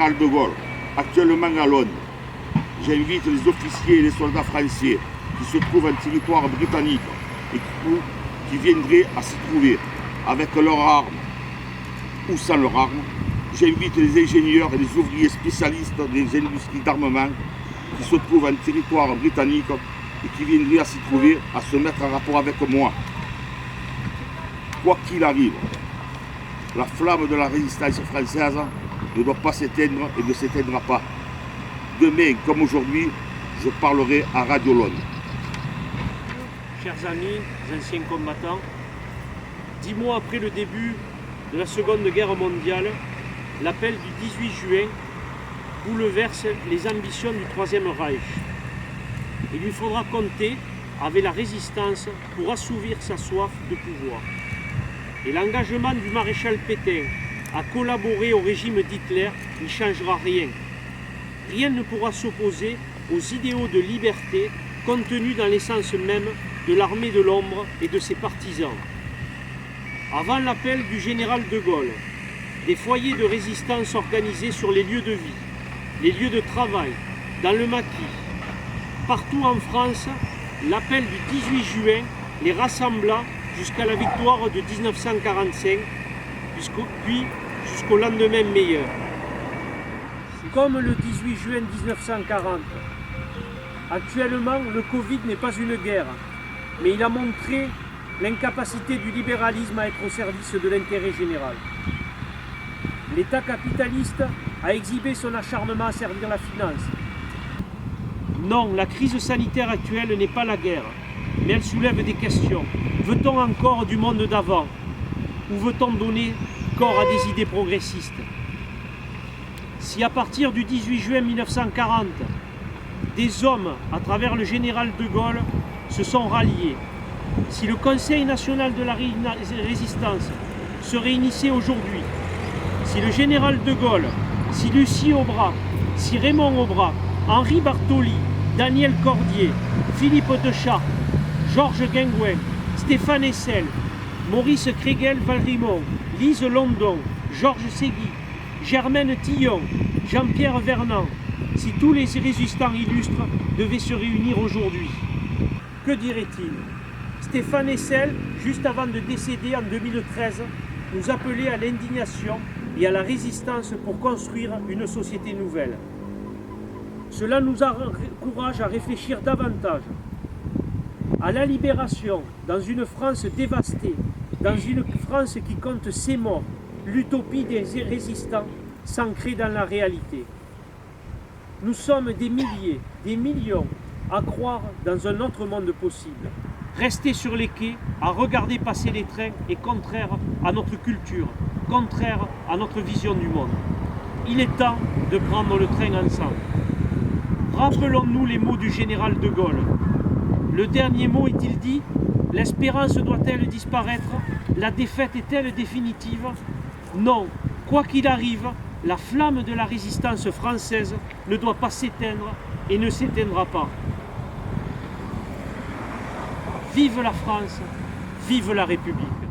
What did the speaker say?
général de Gaulle, actuellement à Londres. J'invite les officiers et les soldats français qui se trouvent en territoire britannique et qui viendraient à s'y trouver avec leurs armes ou sans leurs armes. J'invite les ingénieurs et les ouvriers spécialistes des industries d'armement qui se trouvent en territoire britannique et qui viendraient à s'y trouver, à se mettre en rapport avec moi. Quoi qu'il arrive, la flamme de la résistance française ne doit pas s'éteindre et ne s'éteindra pas. Demain, comme aujourd'hui, je parlerai à Radio Londres. Chers amis, anciens combattants, 10 mois après le début de la Seconde Guerre mondiale, l'appel du 18 juin bouleverse les ambitions du Troisième Reich. Il lui faudra compter avec la résistance pour assouvir sa soif de pouvoir. Et l'engagement du maréchal Pétain à collaborer au régime d'Hitler n'y changera rien. Rien ne pourra s'opposer aux idéaux de liberté contenus dans l'essence même de l'armée de l'ombre et de ses partisans. Avant l'appel du général de Gaulle, des foyers de résistance organisés sur les lieux de vie, les lieux de travail, dans le maquis. Partout en France, l'appel du 18 juin les rassembla jusqu'à la victoire de 1945, puis jusqu'au lendemain meilleur. Comme le 18 juin 1940, actuellement le Covid n'est pas une guerre, mais il a montré l'incapacité du libéralisme à être au service de l'intérêt général. L'État capitaliste a exhibé son acharnement à servir la finance. Non, la crise sanitaire actuelle n'est pas la guerre, mais elle soulève des questions. Veut-on encore du monde d'avant? Ou veut-on donner corps à des idées progressistes? Si à partir du 18 juin 1940, des hommes, à travers le général de Gaulle, se sont ralliés, si le Conseil national de la résistance se réunissait aujourd'hui, si le général de Gaulle, si Lucie Aubrac, si Raymond Aubrac, Henri Bartoli, Daniel Cordier, Philippe de Chartres, Georges Guingouin, Stéphane Hessel, Maurice Créguel-Valrimont, Lise London, Georges Ségui, Germaine Tillon, Jean-Pierre Vernant, si tous les résistants illustres devaient se réunir aujourd'hui, que dirait-il? Stéphane Hessel, juste avant de décéder en 2013, nous appelait à l'indignation et à la résistance pour construire une société nouvelle. Cela nous encourage à réfléchir davantage à la libération dans une France dévastée, dans une France qui compte ses morts, l'utopie des résistants s'ancrée dans la réalité. Nous sommes des milliers, des millions à croire dans un autre monde possible. Rester sur les quais, à regarder passer les trains est contraire à notre culture, contraire à notre vision du monde. Il est temps de prendre le train ensemble. Rappelons-nous les mots du général de Gaulle. Le dernier mot est-il dit? L'espérance doit-elle disparaître? La défaite est-elle définitive? Non, quoi qu'il arrive, la flamme de la résistance française ne doit pas s'éteindre et ne s'éteindra pas. Vive la France, vive la République!